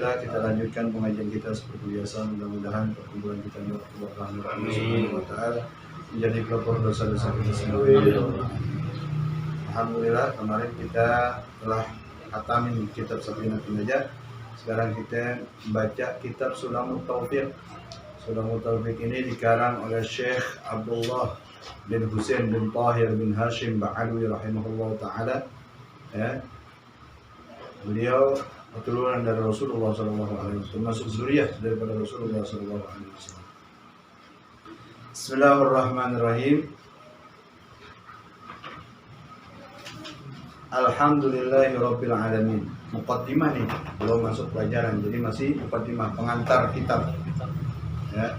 Alhamdulillah kita lanjutkan pengajian kita seperti biasa. Mudah-mudahan perkumpulan kita berkah Allah Subhanahu wa taala menjadi pelopor dosa-dosa kita semua. Alhamdulillah kemarin kita telah khatamin kitab Safinatul Najah. Sekarang kita membaca kitab Sulamut Taufiq. Sulamut Taufiq ini dikarang oleh Syekh Abdullah bin Husain bin Tahir bin Hashim Ba'alwi rahimahullah ta'ala. Ya. Beliau keturunan dari Rasulullah SAW, termasuk zuriyah daripada Rasulullah SAW. Bismillahirrahmanirrahim. Alhamdulillahirabbil alamin. Muqaddimah nih, belum masuk pelajaran, jadi masih muqaddimah, pengantar kitab. Ya.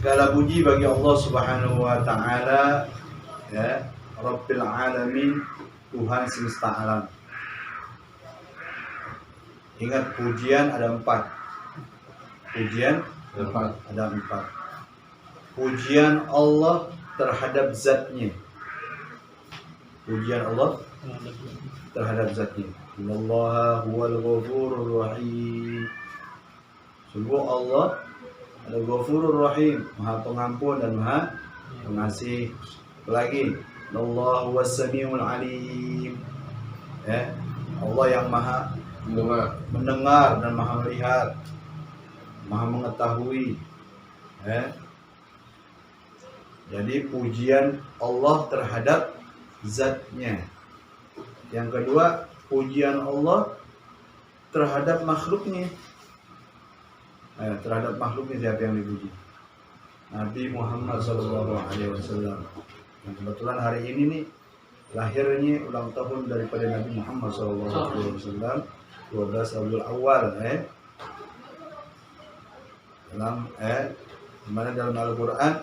Segala puji bagi Allah Subhanahu wa taala, ya, Rabbil alamin, Tuhan semesta alam. Ingat, pujian ada 4. Pujian ada 4. Pujian Allah terhadap zatnya. Pujian Allah terhadap zatnya. Innallaha huwal ghafurur rahim. Sungguh Allah adalah Ghafurur Rahim, Maha Pengampun dan Maha Pengasih. Lagi, Allahu was-sami'ul alim. Ya, Allah yang Maha mendengar dan Maha melihat, Maha mengetahui. Ya. Jadi pujian Allah terhadap zatnya. Yang kedua, pujian Allah terhadap makhluknya. Terhadap makhluknya siapa yang dipuji? Nabi Muhammad SAW. Kebetulan hari ini nih lahirnya ulang tahun daripada Nabi Muhammad SAW, 12 Rabiul Awal. Dalam Al-Quran,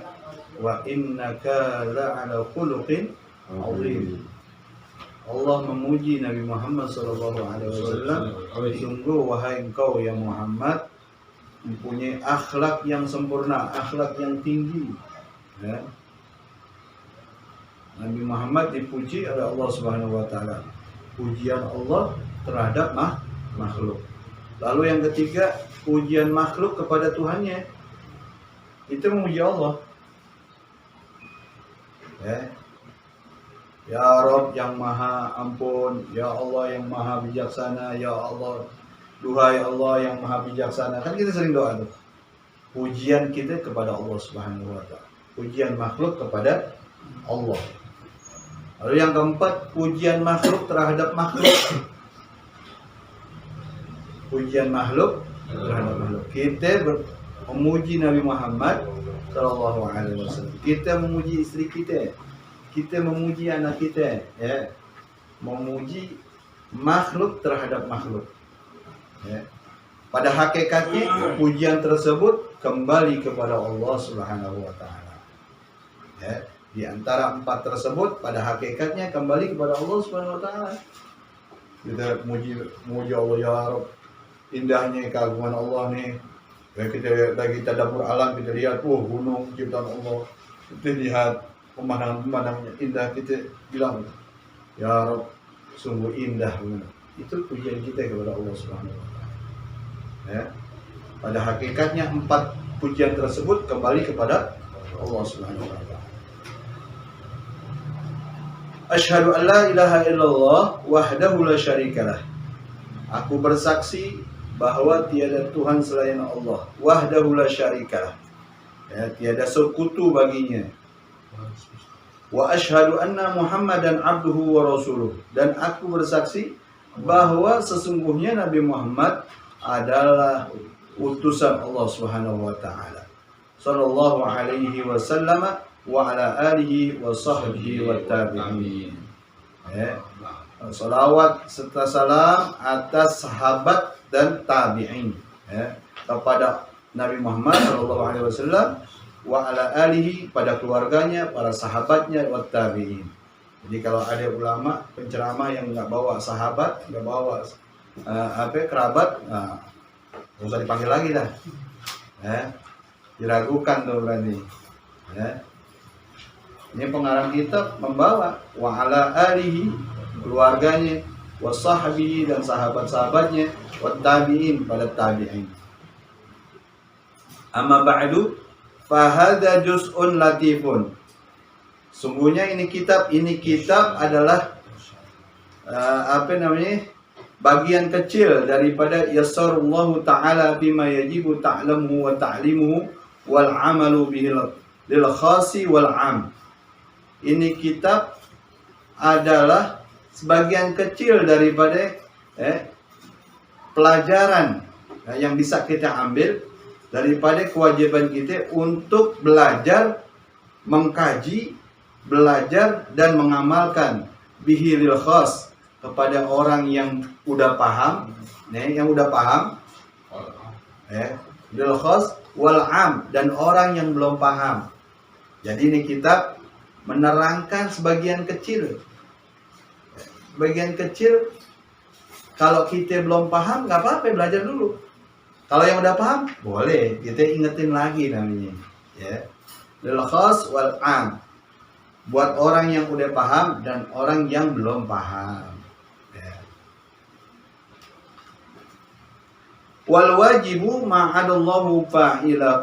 wa innaka la'ala khuluqin azim. Allah memuji Nabi Muhammad SAW. Sungguh wahai engkau ya Muhammad mempunyai akhlak yang sempurna, akhlak yang tinggi. Ya. Nabi Muhammad dipuji oleh Allah Subhanahu wa taala. Pujian Allah terhadap makhluk. Lalu yang ketiga, pujian makhluk kepada Tuhannya. Itu memuji Allah. Ya Rabb yang Maha Ampun, ya Allah yang Maha Bijaksana, ya Allah, duhai Allah yang Maha Bijaksana. Kan kita sering doa tuh. Pujian kita kepada Allah Subhanahu wa taala. Pujian makhluk kepada Allah. Lalu yang keempat, pujian makhluk terhadap makhluk. Pujian makhluk terhadap makhluk. Kita memuji Nabi Muhammad sallallahu alaihi wasallam. Kita memuji istri kita. Kita memuji anak kita, ya. Memuji makhluk terhadap makhluk. Ya. Pada hakikatnya pujian tersebut kembali kepada Allah Subhanahu wa taala. Ya. Di antara 4 tersebut pada hakikatnya kembali kepada Allah Subhanahu wa taala. Kita muji Allah, ya Rabb. Indahnya keagungan Allah nih. Ya, kita lagi tadabbur alam, kita lihat gunung ciptaan Allah. Kita lihat pemandangan-pemandangan indah, kita bilang, ya Rabb, sungguh indah. Itu pujian kita kepada Allah Subhanahu wa taala. Ya. Pada hakikatnya 4 pujian tersebut kembali kepada Allah Subhanahu wa taala. Asyhadu an la ilaha illallah wahdahu la syarikalah. Aku bersaksi bahwa tiada Tuhan selain Allah, wahdahu la syarikalah. Ya, tiada sekutu baginya. Wa asyhadu anna Muhammadan abduhu wa rasuluh. Dan aku bersaksi bahwa sesungguhnya Nabi Muhammad adalah utusan Allah Subhanahu wa taala. Sallallahu alaihi wasallam wa ala alihi wa sahbihi wa tabi'in. Salawat serta salam atas sahabat dan tabi'in, kepada Nabi Muhammad sallallahu alaihi wasallam, wa ala alihi, pada keluarganya, para sahabatnya, wa tabi'in. Jadi kalau ada ulama penceramah yang nggak bawa sahabat, nggak bawa kerabat, nggak usah dipanggil lagi dah. Diragukan tuh berarti. Ini pengarang kitab membawa wa ala alihi, keluarganya, wasahbihi dan sahabat-sahabatnya, wattabi'in pada tabi'in. Amma ba'du, fahadha juz'un latifun. Sungguhnya ini kitab adalah bagian kecil daripada yassarallahu ta'ala bima yajibu ta'lamuhu wa ta'limuhu wal amalu bihi lil khasi wal am. Ini kitab adalah sebagian kecil daripada pelajaran yang bisa kita ambil daripada kewajiban kita untuk belajar, mengkaji, belajar dan mengamalkan bihi lil khas kepada orang yang udah paham, lil khas wal am dan orang yang belum paham. Jadi ini kitab menerangkan sebagian kecil. Sebagian kecil, kalau kita belum paham nggak apa-apa, belajar dulu. Kalau yang udah paham, boleh kita ingetin lagi namanya. Ya, lil khas wal am, buat orang yang udah paham dan orang yang belum paham. Ya. Wal wajibu ma'adallahu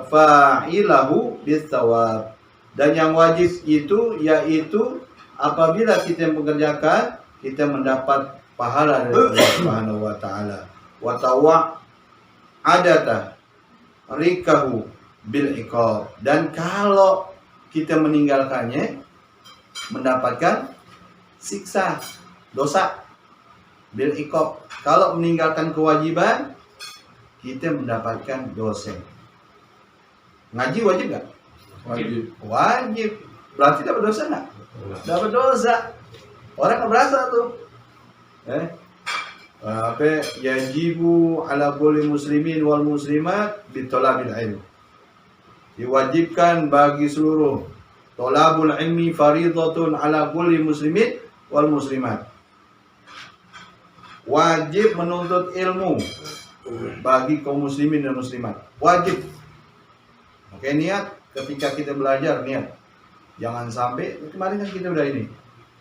fa'ilahu bisawab. Dan yang wajib itu yaitu apabila kita mengerjakan, kita mendapat pahala dari Allah Subhanahu wa taala. Wa adata rikahu bil iqab, dan kalau kita meninggalkannya mendapatkan siksa, dosa bil iqab. Kalau meninggalkan kewajiban kita mendapatkan dosa. Ngaji wajib nggak? Wajib. Berarti dapat dosa nggak? Dapat dosa. Orang nggak berasa tuh. Yajibu ala kulli muslimin wal muslimat bitolabil ilm. Diwajibkan bagi seluruh tolabul ilmi faridatun ala kulli muslimin wal muslimat. Wajib menuntut ilmu bagi kaum muslimin dan muslimat. Wajib. Oke, niat ketika kita belajar, niat. Jangan sampai, kemarin kan kita udah ini.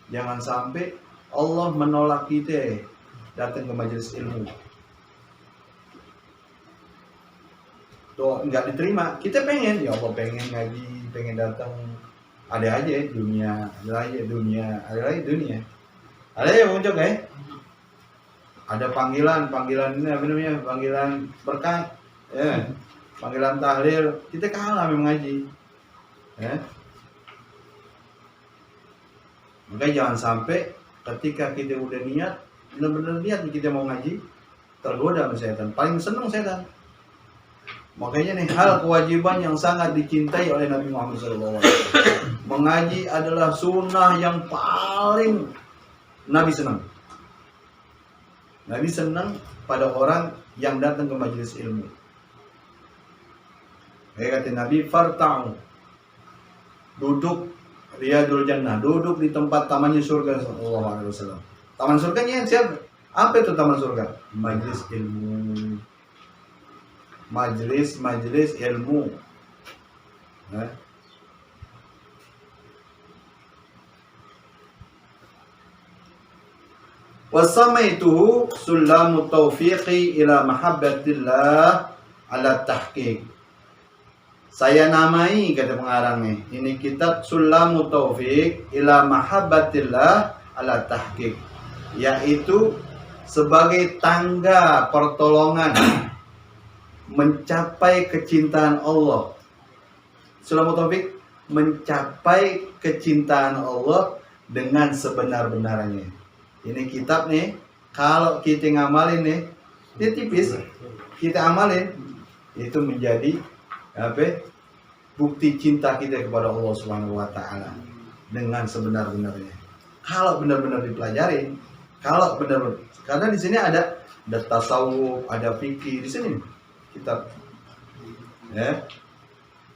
Jangan sampai Allah menolak kita datang ke majelis ilmu. Tuh nggak diterima. Kita pengen, ya Allah pengen ngaji, pengen datang. Ada aja dunia, ada aja dunia. Ada yang muncul Ada panggilan ini apa namanya? Panggilan berkah, panggilan tahlil. Kita kalah memang ngaji. Makanya jangan sampai ketika kita udah niat, benar-benar niat kita mau ngaji, tergoda sama setan. Paling seneng setan. Makanya nih hal kewajiban yang sangat dicintai oleh Nabi Muhammad SAW. Mengaji adalah sunnah yang paling Nabi senang. Nabi senang pada orang yang datang ke majelis ilmu. Kayak kata Nabi, farta'u, duduk riyadul jannah, duduk di tempat tamannya surga sallallahu alaihi wasallam. Taman surganya siapa? Apa itu taman surga? Majelis ilmu. Majelis ilmu. Wasamaituhu sulamut taufiqi ila mahabbatillah ala tahqiq. Saya namai, kata pengarangnya, ini kitab Sulamut Taufiq ila mahabbatillah ala tahqiq, yaitu sebagai tangga pertolongan mencapai kecintaan Allah. Sulamut Taufiq, mencapai kecintaan Allah dengan sebenar-benarnya. Ini kitab nih, kalau kita ngamalin nih, dia tipis, kita amalin, itu menjadi bukti cinta kita kepada Allah Subhanahu wa taala dengan sebenar-benarnya. Kalau benar-benar dipelajarin, kalau benar-benar, karena di sini ada tasawuf, ada fikih di sini kitab.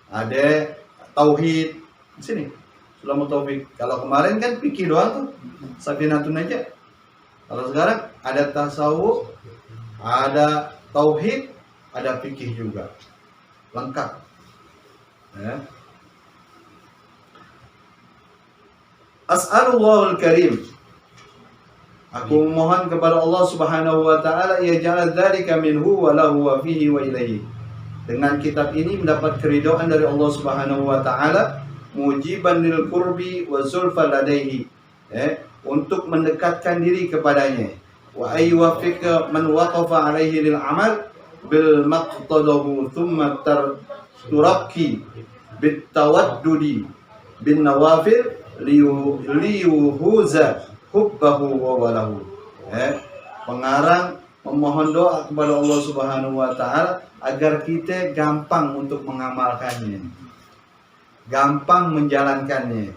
Ada tauhid di sini. Sulamut Taufiq. Kalau kemarin kan fikih doang tuh, Safinatun aja. Kalau sekarang ada tasawuf, ada tauhid, ada fikih juga. Lengkap. As'alullahul karim Aku mohon kepada Allah Subhanahu wa taala ya ja'al dzalika minhu wa lahu wa fihi wa ilaihi. Dengan kitab ini mendapat keridhaan dari Allah Subhanahu wa taala, mujiban lil qurbi wa zulfa ladaihi. Untuk mendekatkan diri kepadanya. Wa ayyuwaffiqa man waqafa alaihi lil amal bil maqtadahu thumma turaqi bit tawaddudi bin nawafil liyuhuza hubbahu wa walahu. Pengarang memohon doa kepada Allah Subhanahu wa taala agar kita gampang untuk mengamalkannya, gampang menjalankannya,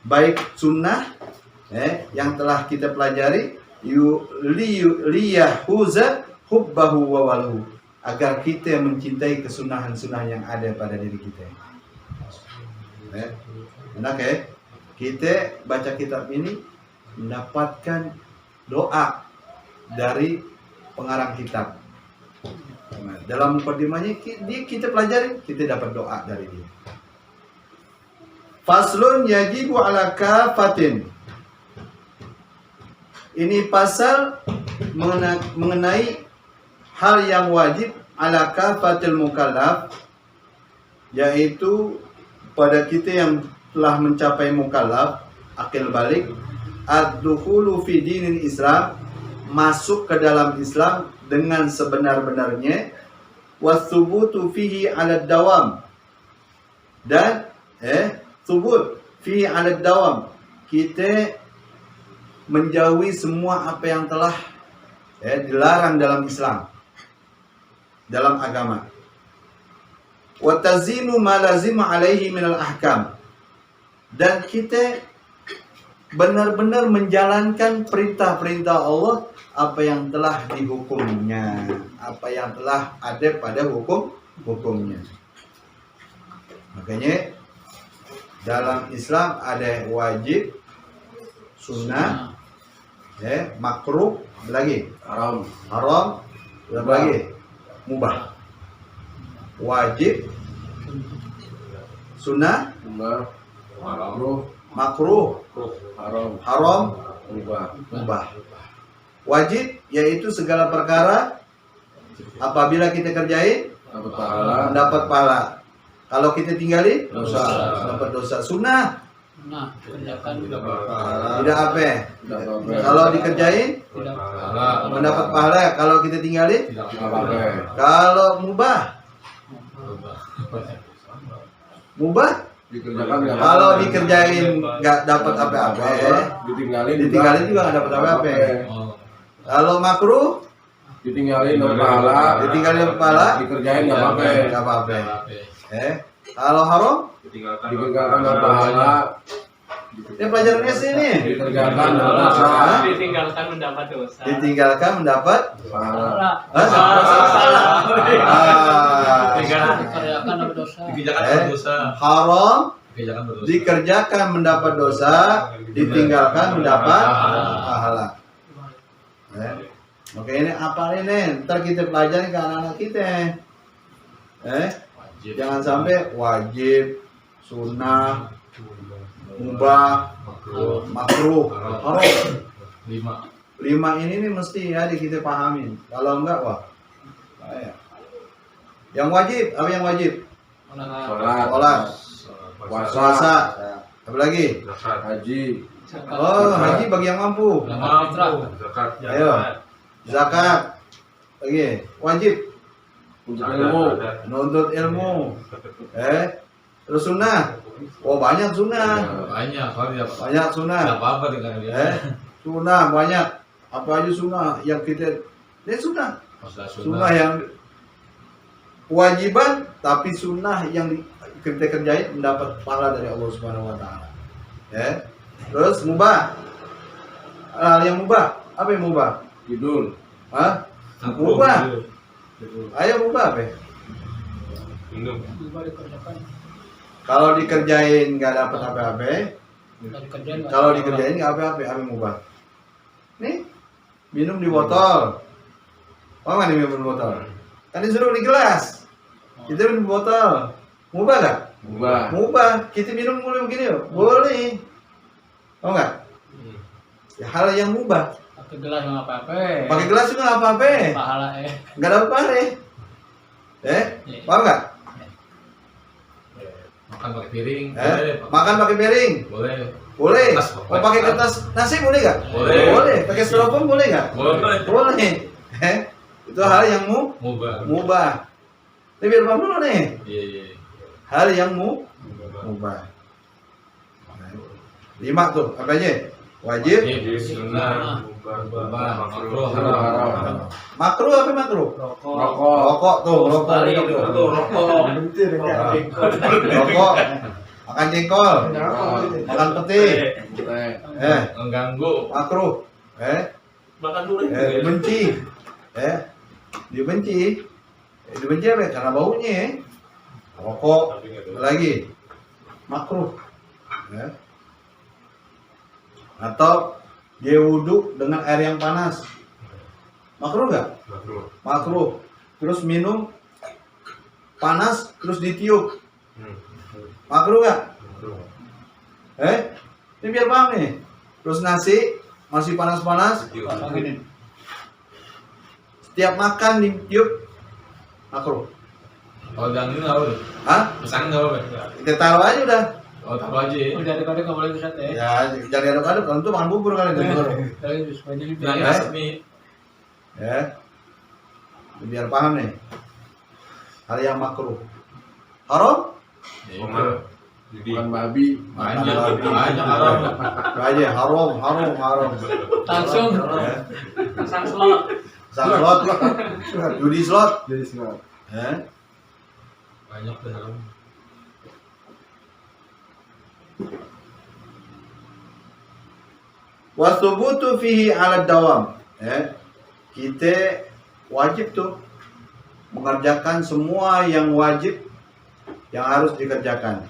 baik sunnah yang telah kita pelajari, liyahuza hubbahu wa walahu, agar kita mencintai kesunahan-sunnah yang ada pada diri kita. Enak kita baca kitab ini mendapatkan doa dari pengarang kitab. Dalam mukadimahnya kita pelajari, kita dapat doa dari dia. Faslun yajibu ala kafatin. Ini pasal mengenai hal yang wajib ala kafatil mukallaf, yaitu pada kita yang telah mencapai mukallaf, akil balik, ad-dukhulu fi dinil Islam, masuk ke dalam Islam dengan sebenar-benarnya, was-subutu fihi 'ala dawam, dan subut fihi 'ala dawam, kita menjauhi semua apa yang telah dilarang dalam Islam, dalam agama. Wa tazinu ma lazima alaihi minal ahkam, dan kita benar-benar menjalankan perintah-perintah Allah, apa yang telah dihukumnya, apa yang telah ada pada hukumnya. Makanya dalam Islam ada wajib, sunnah, makruh, lagi haram, lagi mubah. Wajib, sunnah, makruh, haram, mubah. Wajib yaitu segala perkara apabila kita kerjain mendapat pahala. Kalau kita tinggalin dapat dosa. Sunnah tidak apa. Kalau dikerjain mendapat pahala. Kalau kita tinggalin. Kalau mubah kalau dikerjain nggak dapat apa-apa, ditinggalin juga nggak dapat apa-apa. Kalau makruh ditinggalin kepala, dikerjain nggak apa-apa. Kalau haram ditinggalkan pahala. Ini pelajaran SD nih. Ditinggalkan mendapat dosa. Ditinggalkan mendapat pahala. Haram dikerjakan mendapat dosa, ditinggalkan mendapat pahala. Oke, ini apa ini? Ntar kita pelajari ke anak-anak kita. Jangan sampai wajib, sunnah, mubah, makruh, haram. 5 ini nih mesti ya kita pahamin. Kalau enggak, wah bahaya. Yang wajib, apa yang wajib? Sholat, puasa, apa lagi? Haji. Oh, haji bagi yang mampu. Ayo, zakat. Lagi, wajib. Nuntut ilmu. Terus sunnah. Oh, banyak sunnah. Banyak sunnah. Sunnah banyak. Apa aja sunnah yang kita sunnah. Sunnah yang kewajiban, tapi sunnah yang kita kerjain mendapat pahala dari Allah Subhanahu wa taala. Terus mubah. Hal yang mubah. Apa yang mubah? Tidur. Hah? Mubah. Ayo mubah apa? Minum. Kalau dikerjain nggak dapat apa-apa. Kalau dikerjain nggak apa-apa, apa mubah? Nih, minum di botol. Oh nggak nih minum di botol? Kan disuruh di gelas. Kita minum di botol. Mubah nggak? Mubah. Kita minum mulai begini yuk. Boleh. Oh nggak? hal yang mubah. Pakai gelas nggak apa-apa. Pakai gelas juga nggak apa-apa. Pahala Nggak dapat pahala. Paham nggak? Makan pakai piring. Makan pakai piring. Boleh. Boleh. Kertas, Mau pakai kertas nasi boleh nggak? Boleh. Boleh. Pakai styrofoam boleh nggak? Boleh. Boleh. Itu hal yang Mubah. mubah. Ini biar paham dulu nih. Iya. Hal yang mubah. 5 tuh apa aja? Wajib, Sunnah. Mubah. Makruh. Haram. makruh apa makruh? rokok. Rokok tuh, rokok. Rokok. Makan jengkol. Makan peti. Mengganggu. Makruh. Makan dulu. Dibenci. Dibenci. Dibenci apa? Karena baunya. Rokok. Lagi. Makruh. Atau dia wudhu dengan air yang panas. Makruh nggak? Makruh. Terus minum panas terus ditiup. Makruh nggak? Ini biar paham nih. Terus nasi masih panas-panas, setiap makan ditiup, makruh. Kalau ganggu nggak boleh. Hah? Pesan nggak boleh. Kita taruh aja udah. Oh, taruh aja. Udah aduk-aduk nggak boleh Ustaz ya. Ya, jangan aduk-aduk. Kalau itu makan bubur kali itu. Tapi supaya jadi Nah, biar- asap nih. Biar paham nih. Hal yang makruh. Haram? Bukan babi. Banyak babi. haram. Aja haram. langsung Ya. pasang slot. Slot, judi slot. Banyak tuh haram. Wasubutu fihi ala dawam. Kita wajib tuh mengerjakan semua yang wajib yang harus dikerjakan.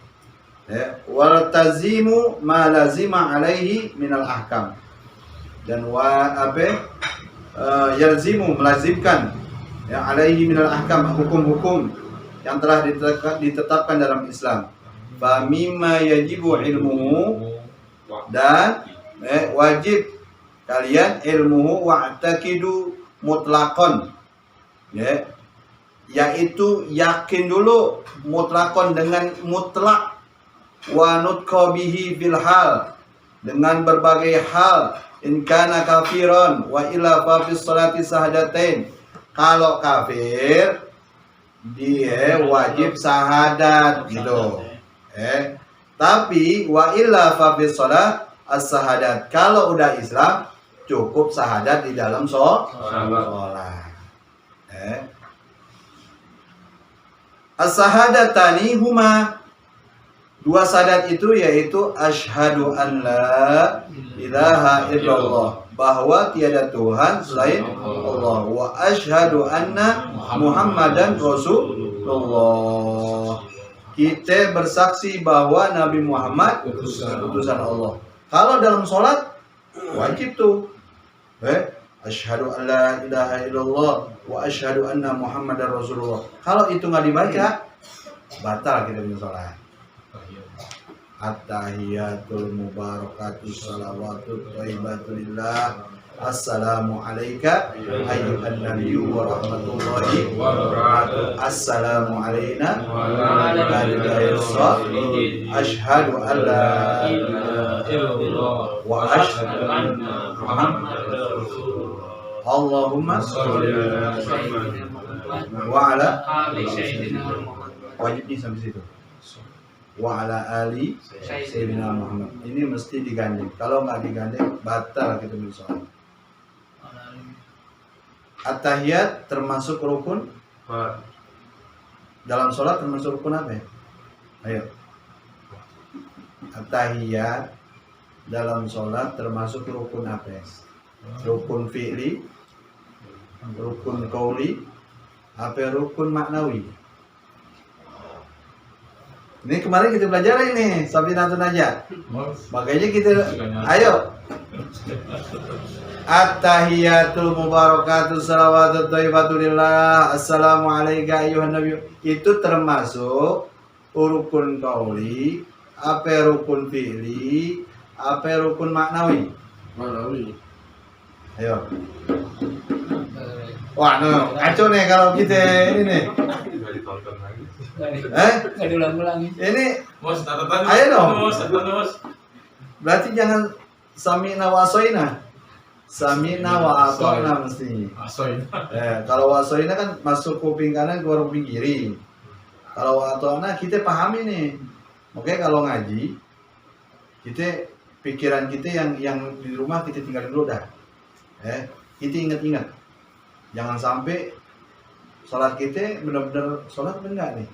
Wal tazimu ma lazima alaihi minal ahkam. Dan yalzimu melazimkan yang alaihi minal ahkam, hukum-hukum yang telah ditetapkan dalam Islam. Fa mimma yajibu ilmuhu, dan wajib kalian ilmuhu wa'taqidu mutlaqan, yaitu yakin dulu mutlaqan dengan mutlak, wa nutqa bihi fil hal, dengan berbagai hal, in kana kafiran wa illa fa fi sholati sahadatain. Kalau kafir dia wajib sahadat gitu. Tapi wa illa fa fi sholat as-sahadat. Kalau udah Islam cukup sahadat di dalam sholat. As-sahadatani huma, dua sahadat itu yaitu asyhadu an la ilaha illallah, bahwa tiada Tuhan selain Allah, wa asyhadu anna Muhammadan Rasulullah. Kita bersaksi bahwa Nabi Muhammad utusan Allah. Kalau dalam sholat wajib tuh, asyhadu an la ilaha illallah wa asyhadu anna Muhammadar Rasulullah. Kalau itu nggak dibaca, batal kita punya sholat. At-tahiyatul mubarakatus salawatut thayyibatu lillah. Assalamu alayka ayyuhan nabiyyu wa rahmatullahi wa barakatuh. Assalamu alayna wa ala ibadillahis shalihin. Asyhadu an la ilaha illallah wa asyhadu anna Muhammadar Rasulullah. Allahumma sholli ala sayyidina Muhammad wa ala ali sayyidina Muhammad. Wajib nih sampai situ. Wa ala ali sayyidina Muhammad. Ini mesti digandeng. Kalau nggak digandeng batal kita sholat. At-tahiyat termasuk rukun dalam sholat, termasuk rukun apa ya? Ayo. At-tahiyat dalam sholat termasuk rukun apa ya? Rukun fi'li, rukun qauli, apa rukun maknawi? Ini kemarin kita belajar ini Sabinatun aja. Makanya kita ayo. At-tahiyatul mubarakatuh salawatut thayyibatu lillah. Assalamu alayka ayyuhan nabiy. Itu termasuk rukun qauli, apa rukun fi'li, apa rukun maknawi. Manawi. Ayo. Wah, no, kacau nih kalau kita ini nih. Nggak ditonton lagi. Nggak diulang-ulangi. Ini Bos, catatan. Ayo dong. Bos, catatan bos. berarti jangan samina wa asoina. Samina wa atona mesti. Asoy. Kalau wa asoina kan masuk kuping kanan keluar kuping kiri. Kalau wa atona kita pahami nih. Oke, kalau ngaji kita pikiran kita yang di rumah kita tinggalin dulu dah. Kita ingat-ingat. Jangan sampai sholat kita benar-benar sholat apa enggak nih.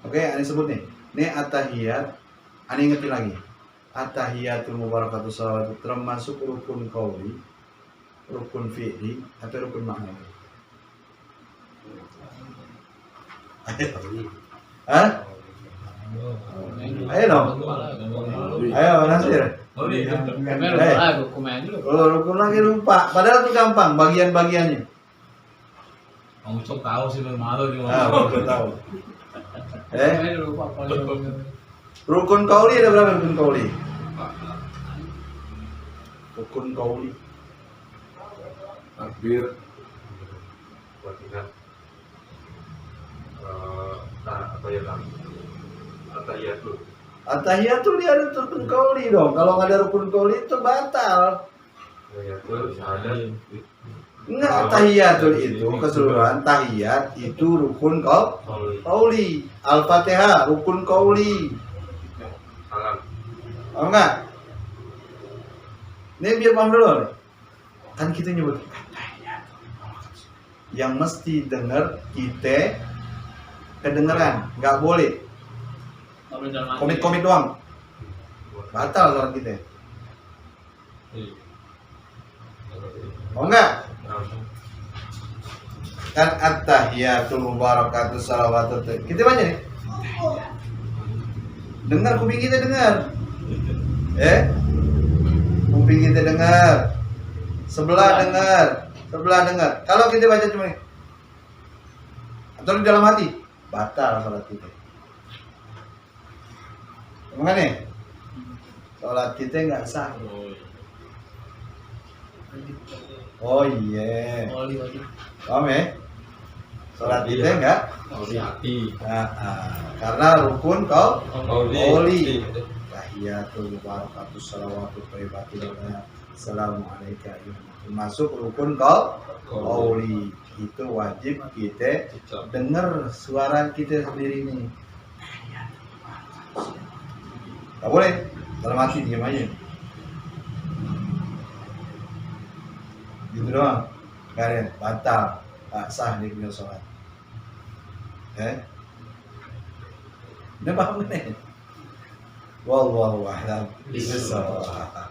Oke, ini sebut nih. Ini at-tahiyat. Ani ingetin lagi. At-tahiyatul mubarakatuh shalawat termasuk rukun qauli, rukun fi'li atau rukun ma'nawi. Hah? Ayo dong. Ayo Nasir. Rukun lagi lupa. Padahal itu gampang bagian-bagiannya. Kamu cok tahu sih malu di Ah, mana. udah tahu. Lupa paling. Rukun qauli ada berapa rukun qauli? Rukun qauli. Takbir. Buat ingat. Atahiyatul. At-tahiyatul dia ada rukun qauli dong. Kalau nggak ada rukun qauli itu batal. Atahiyatul syahadat. Enggak, tahiyatul itu keseluruhan tahiyat itu rukun qauli. Al-Fatihah rukun qauli. Salam. Oh enggak? Ini biar paham dulu. Kan kita nyebut tahiyat. Yang mesti dengar kita kedengeran, nggak boleh. Komit-komit doang. Batal sholat kita. Oh enggak? Kan at-tahiyatul mubarakatuh salawatut. Kita baca nih. Dengar kuping kita dengar. Kuping kita dengar. Sebelah dengar. Sebelah dengar. Kalau kita baca cuma ini. Atau di dalam hati, batal salat kita. Makanya salat kita nggak sah. Oh iya. Paham ya? Salat kita enggak? Hati. Karena rukun qauli. Qauli. Tahiyatul mubarakatuh shalawatut thayyibatul assalamualaikum. Masuk rukun qauli. Itu wajib kita dengar suara kita sendiri nih. Enggak boleh dalam hati diam aja. Gitu doang. Kalian batal, tak sah dia punya sholat. Udah paham nih? Wallahu a'lam bishawab.